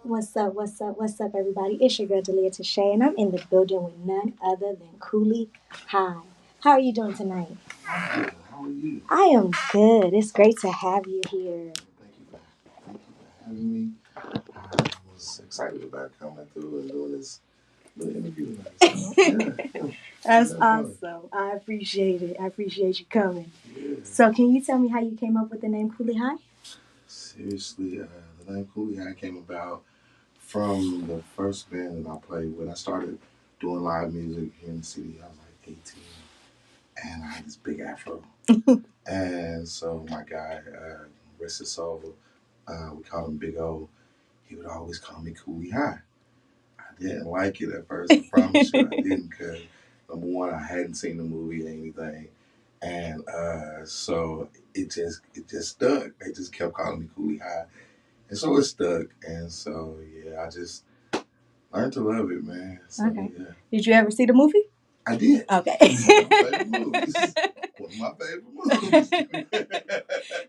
What's up? What's up? What's up, everybody? It's your girl Delia Tishay, and I'm in the building with none other than Koolie. Hi. How are you doing tonight? How are you? I am good. It's great to have you here. Thank you for having me. I was excited about coming through and doing this little interview tonight. So yeah, That's yeah, fun. awesome. I appreciate it. I appreciate you coming. Yeah. So, can you tell me how you came up with the name Koolie High? Seriously, the name Koolie High came about from the first band that I played with. I started doing live music here in the city. I was like 18, and I had this big afro. And so my guy, rest his soul, we call him Big O. He would always call me Coolie High. I didn't like it at first. I promise you, I didn't, because number one, I hadn't seen the movie or anything, and so it just stuck. They just kept calling me Coolie High, and so it stuck. And so yeah, I just learned to love it, man. So Okay. yeah, Did you ever see the movie? I did. Okay. One of my favorite movies.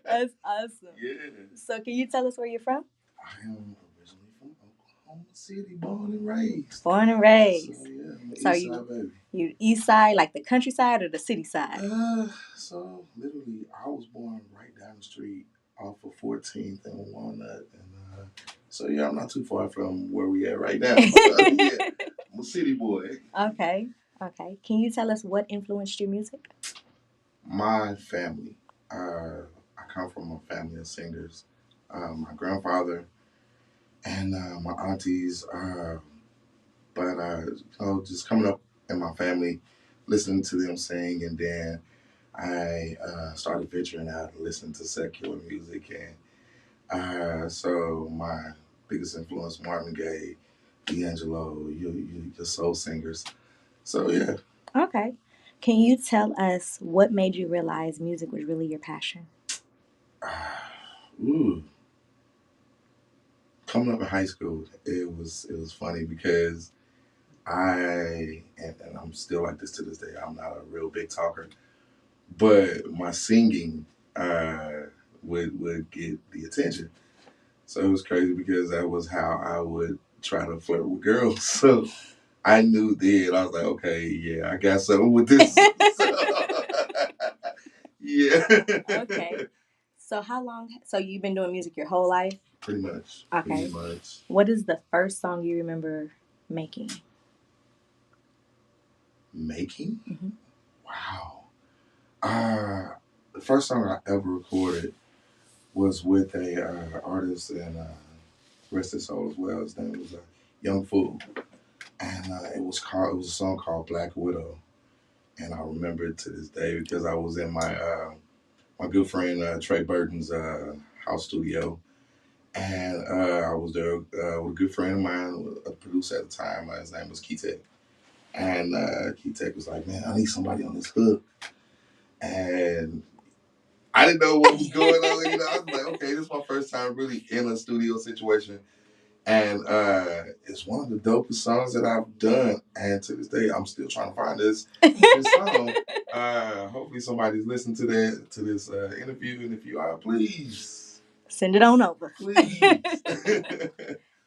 That's awesome. Yeah. So, can you tell us where you're from? I am originally from Oklahoma City, born and raised. Born and raised. So yeah, I'm an So East Side baby. you east side, like the countryside or the city side? So literally, I was born right down the street off of 14th and Walnut, and so yeah, I'm not too far from where we at right now. So yeah, I'm a city boy. Okay. Okay. Can you tell us what influenced your music? My family. I come from a family of singers. My grandfather and my aunties. But just coming up in my family, listening to them sing, and then I started venturing out and listening to secular music, and so my biggest influence, Marvin Gaye, D'Angelo, your soul singers. So yeah, Okay. Can you tell us what made you realize music was really your passion? ooh, coming up in high school, it was funny because and I'm still like this to this day. I'm not a real big talker, but my singing would get the attention. So it was crazy because that was how I would try to flirt with girls. So I knew then. I was like, okay, yeah, I got something with this. So, yeah. Okay. So how long? So you've been doing music your whole life? Pretty much. Okay. Pretty much. What is the first song you remember making? Making? Mm-hmm. Wow. The first song I ever recorded was with a artist and rest his soul as well. His name was Young Fool, and it was a song called Black Widow, and I remember it to this day because I was in my good friend Trey Burton's house studio, and I was there with a good friend of mine, a producer at the time. His name was Ketek, and Ketek was like, "Man, I need somebody on this hook," and I didn't know what was going on. I was like, "Okay, this is my first time really in a studio situation." And it's one of the dopest songs that I've done. And to this day, I'm still trying to find this song. Hopefully, somebody's listening to this interview. And if you are, please Send it on over. please.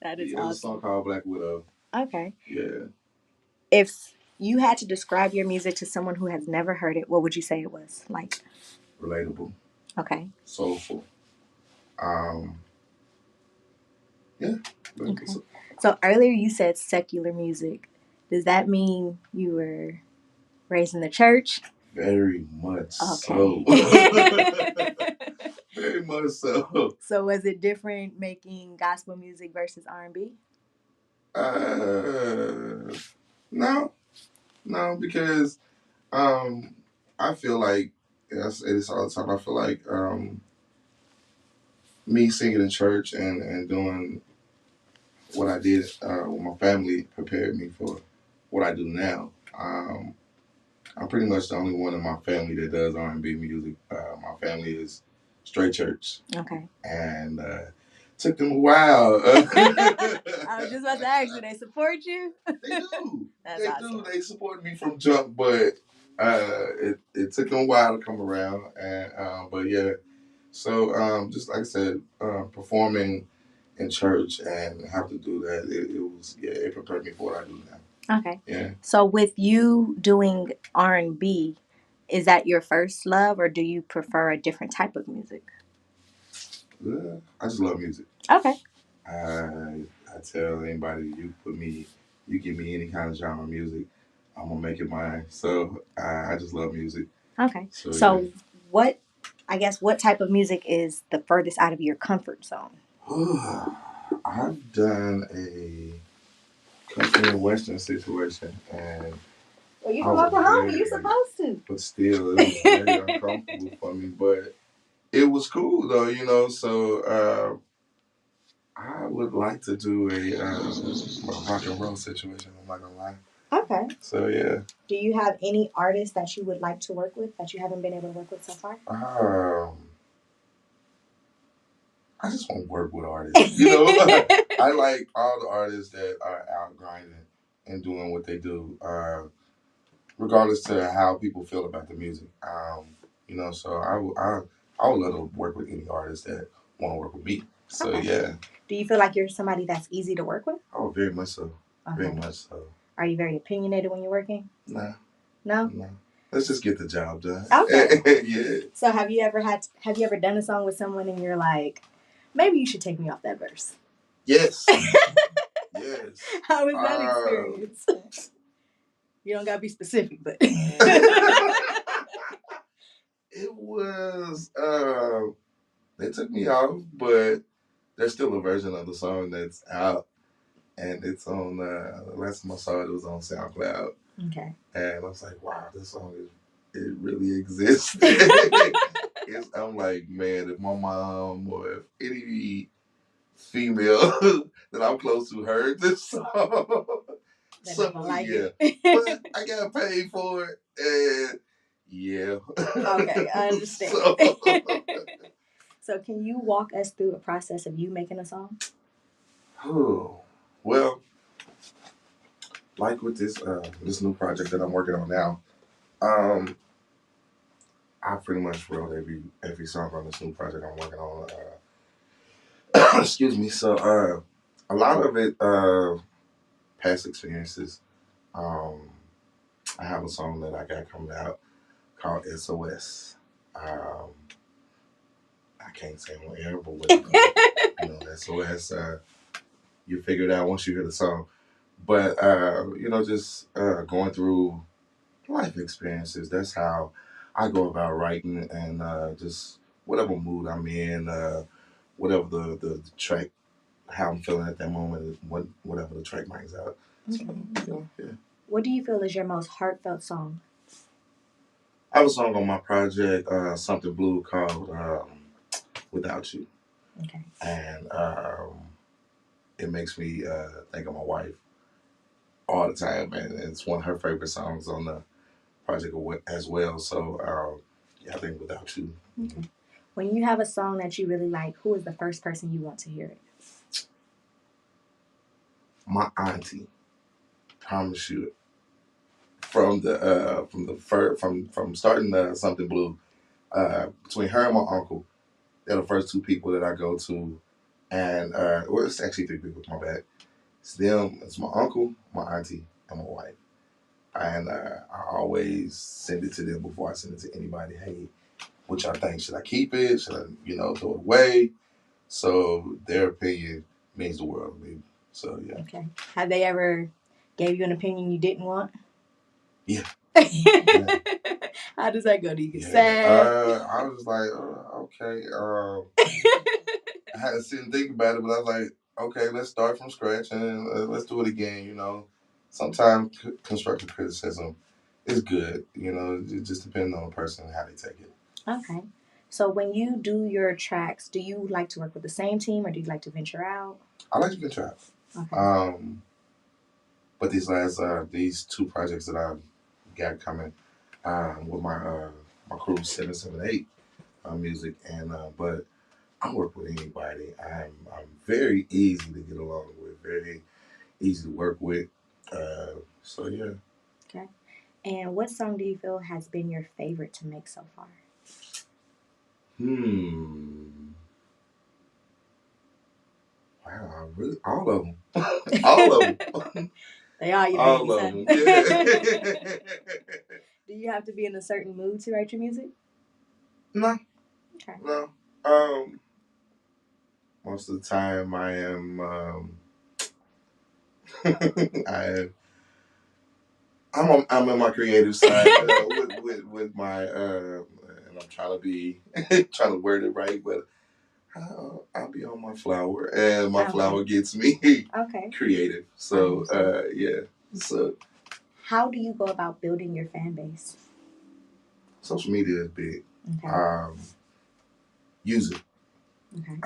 That is Yeah, there's a song awesome. called Black Widow. Okay. Yeah, If you had to describe your music to someone who has never heard it, what would you say it was like? relatable, Okay. soulful. Um, yeah, Okay. So earlier you said secular music. Does that mean you were raised in the church? Very much Okay. so. Very much so. So was it different making gospel music versus R&B? No, no, because um, I feel like I say this all the time. I feel like me singing in church and doing what I did with my family prepared me for what I do now. I'm pretty much the only one in my family that does R&B music. My family is straight church. Okay. And took them a while. I was just about to ask you, they support you? They do. That's They awesome. do. They support me from jump, but it took them a while to come around. And but yeah, so just like I said, performing in church and have to do that, it prepared me for what I do now. Okay. Yeah. So with you doing R&B, is that your first love, or do you prefer a different type of music? I just love music. Okay. I tell anybody, you give me any kind of genre of music, I'm gonna make it mine. So I just love music. Okay. So yeah. what type of music is the furthest out of your comfort zone? I've done a country and western situation, and Well, you from Oklahoma, you supposed to. But still, it was very uncomfortable for me. But it was cool though, you know. So I would like to do a rock and roll situation. I'm not gonna lie. Okay. So yeah. Do you have any artists that you would like to work with that you haven't been able to work with so far? I just want to work with artists. You know, I like all the artists that are out grinding and doing what they do, regardless to how people feel about the music. You know, so I would love to work with any artist that want to work with me. So Okay. yeah. Do you feel like you're somebody that's easy to work with? Oh, very much so. Okay. Very much so. Are you very opinionated when you're working? Nah. No? No. Let's just get the job done. Okay. Yeah. So have you ever done a song with someone and you're like, maybe you should take me off that verse? Yes. Yes. How was that experience? You don't gotta be specific, but it was they took me off, but there's still a version of the song that's out, and it's on. The last time I saw it, it was on SoundCloud. Okay. And I was like, wow, this song it really exists. I'm like, man, if my mom or if any female that I'm close to heard this song, something like it. But I got paid for it, and yeah. Okay, I understand. So can you walk us through a process of you making a song? Well, like with this new project that I'm working on now, I pretty much wrote every song on this new project I'm working on. Excuse me. So a lot of it past experiences. Um, I have a song that I got coming out called SOS. I can't say on air, but what you know, SOS. You figure it out once you hear the song. But you know, just going through life experiences. That's how I go about writing, and just whatever mood I'm in, whatever the track, how I'm feeling at that moment, whatever the track brings out. Okay. So, yeah. What do you feel is your most heartfelt song? I have a song on my project, Something Blue, called Without You. Okay. And it makes me think of my wife all the time, and it's one of her favorite songs on the project as well. So, yeah, I think Without You. Okay. When you have a song that you really like, who is the first person you want to hear it? My auntie. Promise you. From starting Something Blue, between her and my uncle, they're the first two people that I go to, and well, it's actually three people. My bad. It's them. It's my uncle, my auntie, and my wife. And I always send it to them before I send it to anybody. Hey, what y'all think? Should I keep it? Should I, throw it away? So their opinion means the world to me. So yeah. Okay. Have they ever gave you an opinion you didn't want? Yeah. Yeah. How does that go? Do you get sad? I was like, okay. I had to sit and think about it, but I was like, okay, let's start from scratch and let's do it again. Sometimes constructive criticism is good. It just depends on the person and how they take it. Okay. So when you do your tracks, do you like to work with the same team or do you like to venture out? I like to venture out. Okay. But these two projects that I've got coming with my crew 778 music, and but I work with anybody. I'm very easy to get along with, very easy to work with. So yeah. Okay. And what song do you feel has been your favorite to make so far? Wow, really, all of them, all of them. They are your all babies, of huh? them. Yeah. Do you have to be in a certain mood to write your music? No. Okay. No. Most of the time I am. I'm in my creative side with my and I'm trying to be trying to word it right, but I'll be on my flower, and my flower gets me creative. So yeah. So how do you go about building your fan base? Social media is big. Okay. Use it. Okay.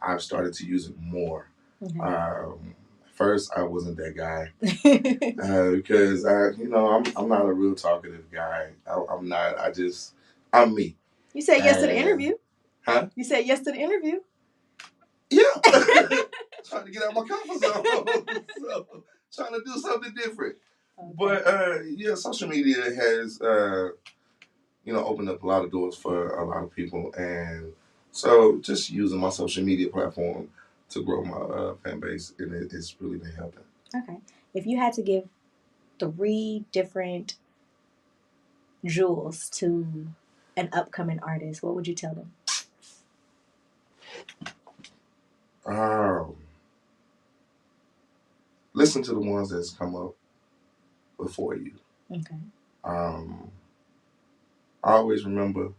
I've started to use it more. Okay. First, I wasn't that guy because I'm not a real talkative guy. I'm not. I'm me. You said yes to the interview. Huh? You said yes to the interview. Yeah. Trying to get out of my comfort zone. So, trying to do something different. Okay. But yeah, social media has opened up a lot of doors for a lot of people, and so just using my social media platform to grow my fan base, and it's really been helping. Okay. If you had to give 3 different jewels to an upcoming artist, what would you tell them? Listen to the ones that's come up before you. Okay. I always remember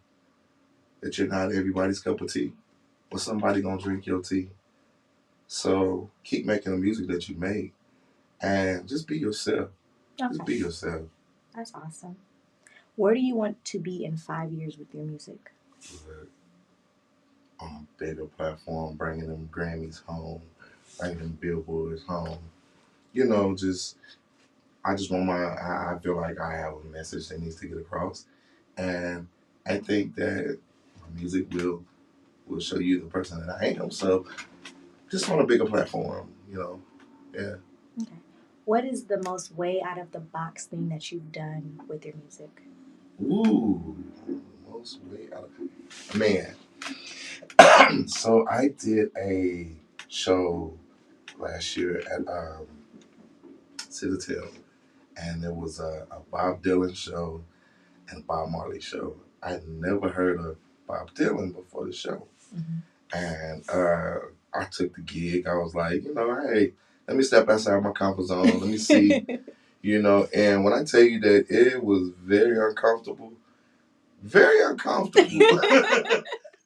that you're not everybody's cup of tea, but somebody gonna drink your tea. So keep making the music that you make, and just be yourself. Okay. Just be yourself. That's awesome. Where do you want to be in 5 years with your music? On a bigger platform, bringing them Grammys home, bringing them Billboards home. I just want I feel like I have a message that needs to get across, and I think that my music will show you the person that I am. So just on a bigger platform, yeah. Okay. What is the most way out of the box thing that you've done with your music? Ooh, most way out of man. So I did a show last year at Citadel, and there was a Bob Dylan show and a Bob Marley show. I'd never heard of Bob Dylan before the show. Mm-hmm. And I took the gig. I was like, hey, let me step outside my comfort zone. Let me see, and when I tell you that it was very uncomfortable,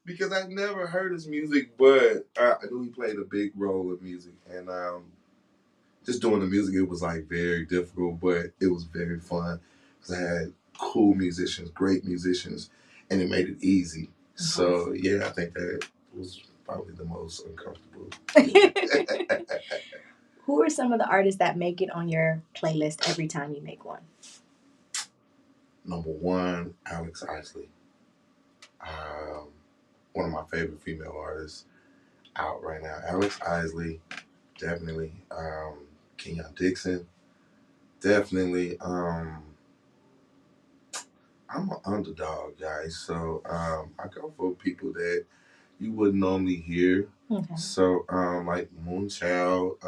because I never heard his music, but I knew he played a big role in music. And just doing the music, it was like very difficult, but it was very fun because I had cool musicians, great musicians, and it made it easy. Mm-hmm. So yeah, I think that was probably the most uncomfortable. Who are some of the artists that make it on your playlist every time you make one? Number 1, Alex Isley. One of my favorite female artists out right now. Alex Isley, definitely. Kenyon Dixon, definitely. I'm an underdog, guys, so I go for people that you wouldn't normally hear. Okay. So like Moonchild,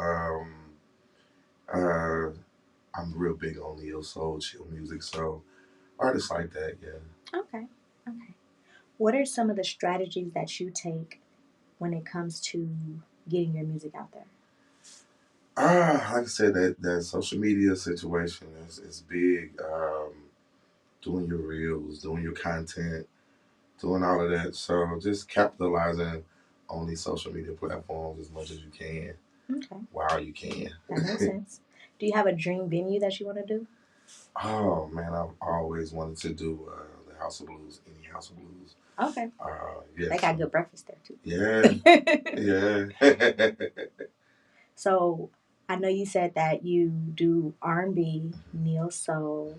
I'm real big on neo soul, chill music, so artists like that, yeah. Okay. What are some of the strategies that you take when it comes to getting your music out there? Like I said, that social media situation is big. Doing your reels, doing your content, doing all of that. So just capitalizing on these social media platforms as much as you can Okay, while you can. that makes sense. Do you have a dream venue that you want to do? Oh man, I've always wanted to do the House of Blues, any House of Blues. Okay, Yeah, they got good breakfast there too. yeah, yeah. So I know you said that you do R&B, neo soul.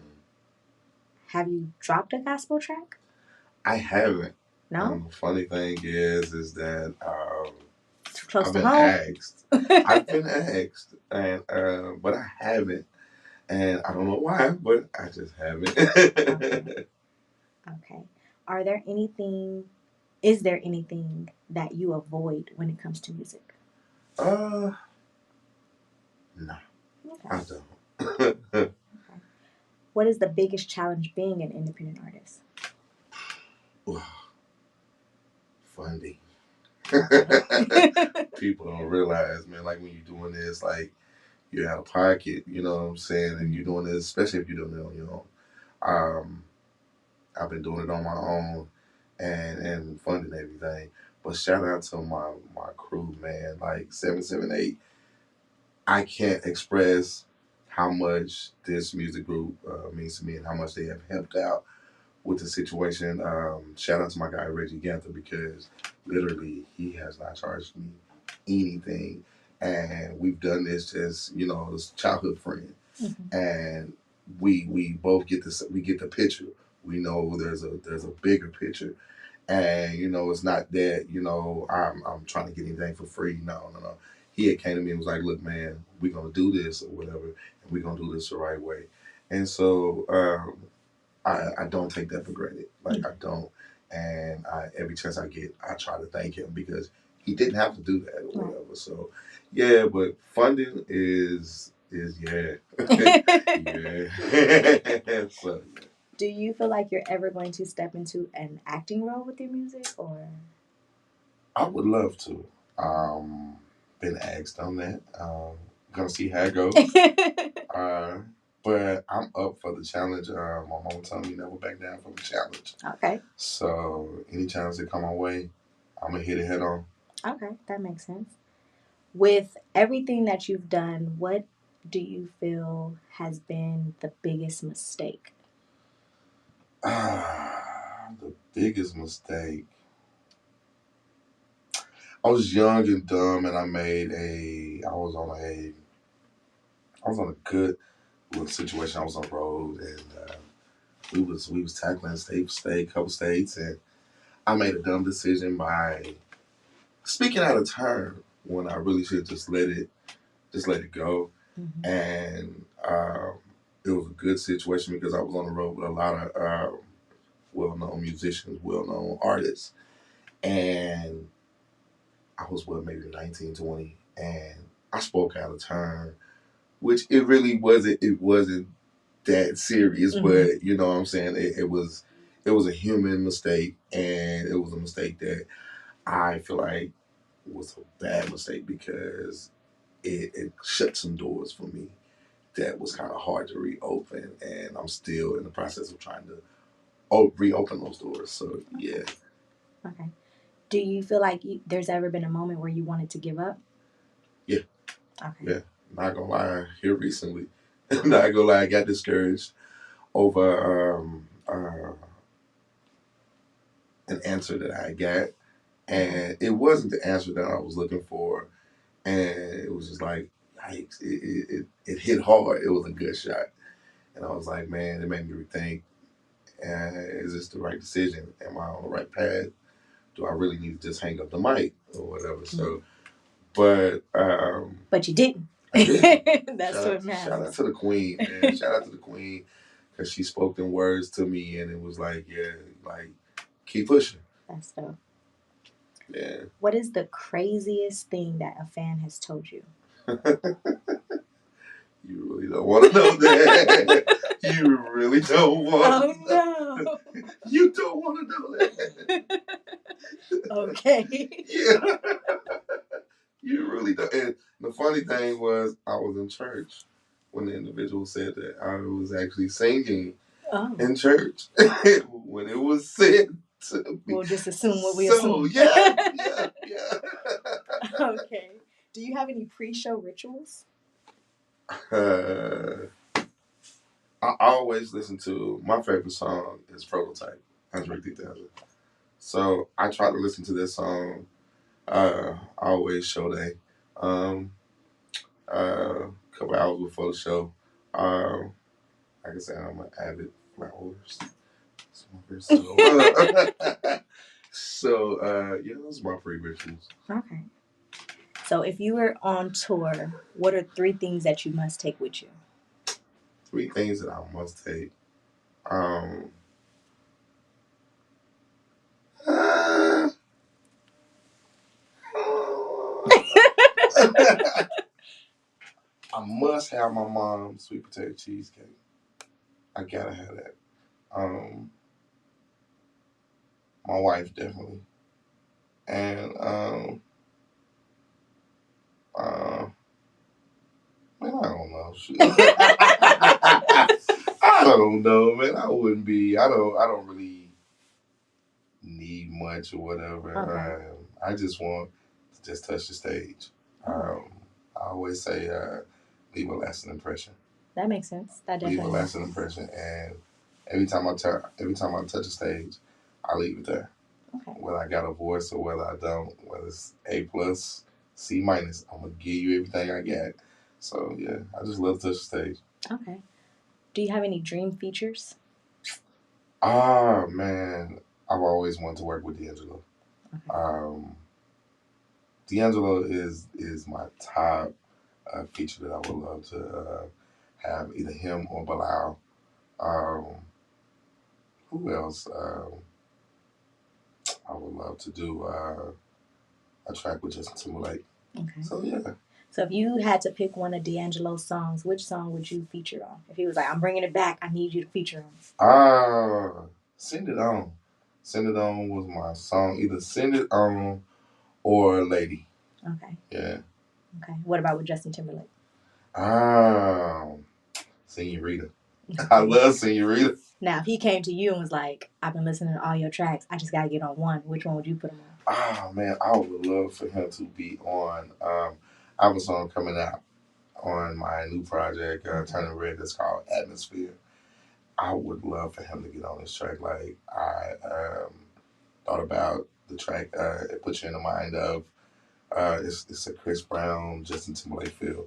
Have you dropped a gospel track? I haven't. No, Funny thing is that too close I've to been home. asked. I've been asked, and but I haven't, and I don't know why, but I just Okay. haven't. Okay. Are there anything? Is there anything that you avoid when it comes to music? uh, no, Okay. I don't. Okay. What is the biggest challenge being an independent artist? Funding. Okay. People don't realize, man. Like when you're doing this, like you're out of pocket. You know what I'm saying? And you're doing this, especially if you're doing it on your own. Um, I've been doing it on my own and funding everything. But shout out to my crew, man. Like 778. I can't express how much this music group means to me and how much they have helped out with the situation. Shout out to my guy Reggie Ganther because literally he has not charged me anything, and we've done this as this childhood friend, Mhm. and we both get this. We get the picture. We know there's a bigger picture, and it's not that I'm trying to get anything for free. No, no, no. He had came to me and was like, "Look, man, we're gonna do this or whatever, and we're gonna do this the right way." And so I don't take that for granted. Like I don't, and every chance I get, I try to thank him because he didn't have to do that or Right. whatever. So yeah, but funding is yeah, yeah. So yeah. Do you feel like you're ever going to step into an acting role with your music, or? I would love to. Um, been asked on that. Gonna see how it goes. Uh, but I'm up for the challenge. My mom told me never back down from the challenge. Okay. So any challenge that come my way, I'm gonna hit it head on. Okay, that makes sense. With everything that you've done, what do you feel has been the biggest mistake? The biggest mistake. I was young and dumb, and I was on a good little situation. I was on the road, and we was tackling state, couple states, and I made a dumb decision by speaking out of turn when I really should just let it go. Mm-hmm. And it was a good situation because I was on the road with a lot of well-known musicians, well-known artists, and I was maybe 19, 20, and I spoke out of turn, which it really wasn't. It wasn't that serious, Mm-hmm. but you know what I'm saying. It was a human mistake, and it was a mistake that I feel like was a bad mistake because it shut some doors for me that was kind of hard to reopen, and I'm still in the process of trying to reopen those doors. So yeah, Okay. Do you feel like there's ever been a moment where you wanted to give up? yeah, Okay. yeah. Not gonna lie, here recently, not gonna lie, I got discouraged over an answer that I got, and it wasn't the answer that I was looking for, and it was just like, yikes! It hit hard. It was a good shot, and I was like, man, it made me rethink. Is this the right decision? Am I on the right path? Do I really need to just hang up the mic or whatever? So, But you didn't. I did. That's what Shout out matters. to the queen, man. Shout out to the queen because she spoke them words to me, and it was like, yeah, like keep pushing. That's dope. Yeah. What is the craziest thing that a fan has told you? You really don't want to know that. You really don't want. Oh no. You don't want to know that. Okay. Yeah. You really don't. And the funny thing was, I was in church when the individual said that I was actually singing in church when it was said to me. We'll just assume what we assume. Yeah. Okay. Do you have any pre-show rituals? I always listen to my favorite song is Prototype, Andre 3000. So I try to listen to this song always show day. A couple hours before the show. Like I said, I'm an avid flowers smoker. So, yeah, those are my pre rituals. Okay. So if you were on tour, what are 3 things that you must take with you? 3 things that I must take. Um, uh, I must have my mom's sweet potato cheesecake. I gotta have that. Um, my wife definitely, and uh, man, I don't know. I don't know, man. I wouldn't be. I don't really need much or whatever. Okay. I just want to just touch the stage. I always say, leave a lasting impression. That makes sense. That Leave a definitely makes lasting sense. impression, and every time I touch a stage, I leave it there. Okay. Whether I got a voice or whether I don't, whether it's A plus, C minus, I'm gonna give you everything I got. So yeah, I just love to touch the stage. Okay. Do you have any dream features? Ah man, I've always wanted to work with D'Angelo. Okay. D'Angelo is my top feature that I would love to have either him or Bilal. Um, who else? I would love to do a track with Justin Timberlake. Okay. So yeah. So if you had to pick one of D'Angelo's songs, which song would you feature on? If he was like, "I'm bringing it back. I need you to feature on." Send It On. Send It On was my song. Either Send It On or Lady. Okay. Yeah. Okay. What about with Justin Timberlake? Senorita. I love Senorita. Now, if he came to you and was like, "I've been listening to all your tracks. I just got to get on one," which one would you put him on? Man, I would love for him to be on. I have a song coming out on my new project, Turning Red, that's called Atmosphere. I would love for him to get on this track. Like, I thought about the track, it puts you in the mind of, it's a Chris Brown, Justin Timberlake feel.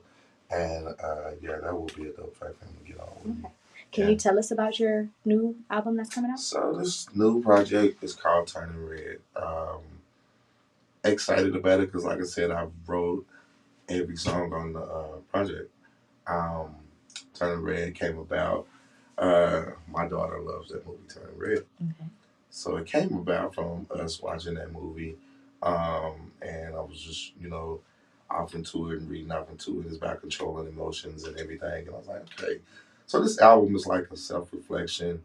And yeah, that would be a dope track for him to get on with. Okay. Can you tell us about your new album that's coming out? So this new project is called Turning Red. Excited about it because, like I said, I wrote every song on the project. Um, Turning Red came about. My daughter loves that movie, Turning Red. Okay. So it came about from us watching that movie. And I was just, off into it and reading off into it. It's about controlling emotions and everything. And I was like, okay. So this album is like a self reflection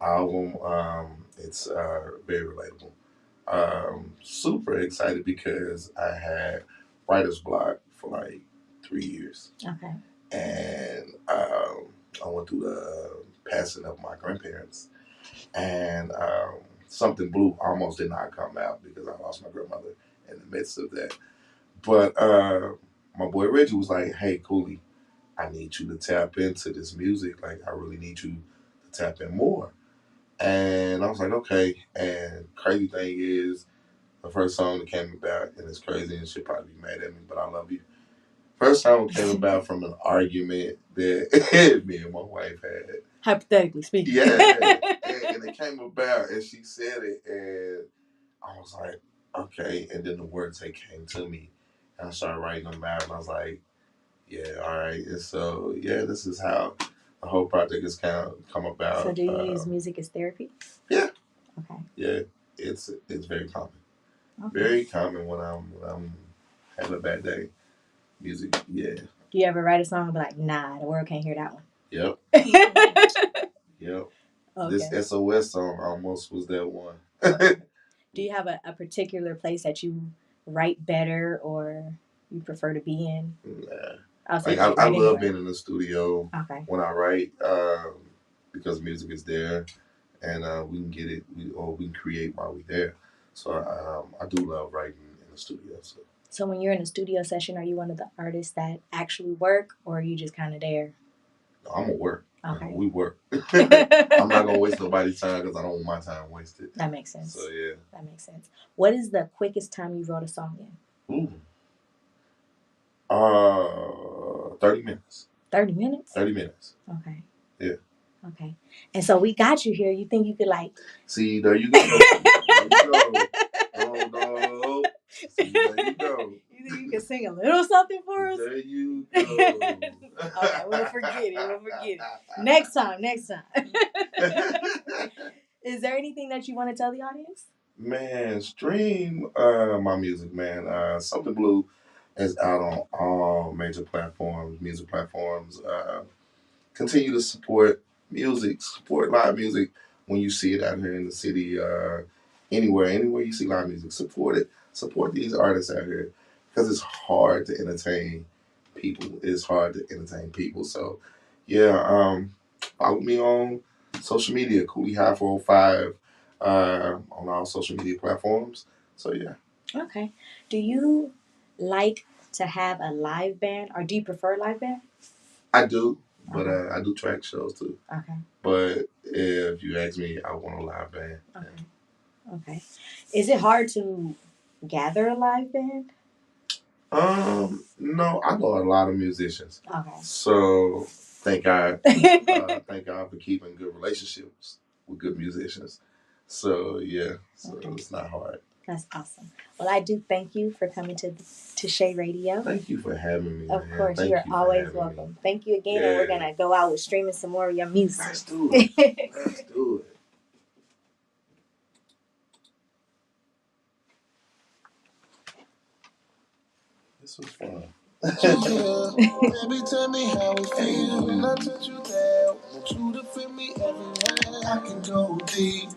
album. It's very relatable. Super excited because I had writer's block for like 3 years. Okay. And I went through the passing of my grandparents. And Something Blue almost did not come out because I lost my grandmother in the midst of that. But my boy Reggie was like, hey, Koolie, I need you to tap into this music. Like, I really need you to tap in more. And I was like, okay. And crazy thing is, the first song that came about, and it's crazy and she'll probably be mad at me, but I love you. First song came about from an argument that me and my wife had. Hypothetically speaking. Yeah. and it came about, and she said it, and I was like, okay. And then the words, they came to me, and I started writing them out, and I was like, yeah, all right. And so, yeah, this is how the whole project has kind of come about. So do you use music as therapy? Yeah. Okay. Yeah, it's very common. Okay. Very common when I'm having a bad day. Music, yeah. Do you ever write a song and be like, nah, the world can't hear that one? Yep. Yep. Okay. This SOS song almost was that one. Do you have a particular place that you write better or? you prefer to be in? Nah. I'll say Like like I right love anywhere. being in the studio Okay. when I write, because music is there, and we can get it, we can create while we're there. So I do love writing in the studio. So So when you're in a studio session, are you one of the artists that actually work, or are you just kind of there? no, I'm gonna work. Okay. We work. I'm not gonna waste nobody's time because I don't want my time wasted. That makes sense. So yeah. That makes sense. What is the quickest time you wrote a song in? Ooh. 30 minutes. 30 minutes? 30 minutes. Okay. Yeah. Okay. And so we got you here. You think you could like See, there you go. There you go. Oh no. See, there you go. You think you can sing a little something for us? There you go. Okay, we'll forget it. We'll forget it. Next time. Is there anything that you want to tell the audience? Man, stream my music, man. Something Blue is out on all major platforms, music platforms. Continue to support music, support live music when you see it out here in the city. Anywhere you see live music, support it. Support these artists out here because it's hard to entertain people. It's hard to entertain people. So, yeah, follow me on social media, Koolie High 405, on all social media platforms. So, yeah. Okay. Do you like to have a live band, or do you prefer live band? I do, but Okay. I do track shows too. Okay. But if you ask me, I want a live band. Okay. Okay. Is it hard to gather a live band? No, I know a lot of musicians. Okay. So thank God. Thank God for keeping good relationships with good musicians. So yeah, so Okay. it's not hard. That's awesome. Well, I do thank you for coming to Tishay Radio. Thank you for having me. Of Man. course, Thank you're you always welcome. Me. Thank you again, and we're gonna go out with streaming some more of your music. Let's do it. Let's do it. This was fun. Baby, tell me how it feels when I touch you down. Want you to feel me everywhere. I can go deep.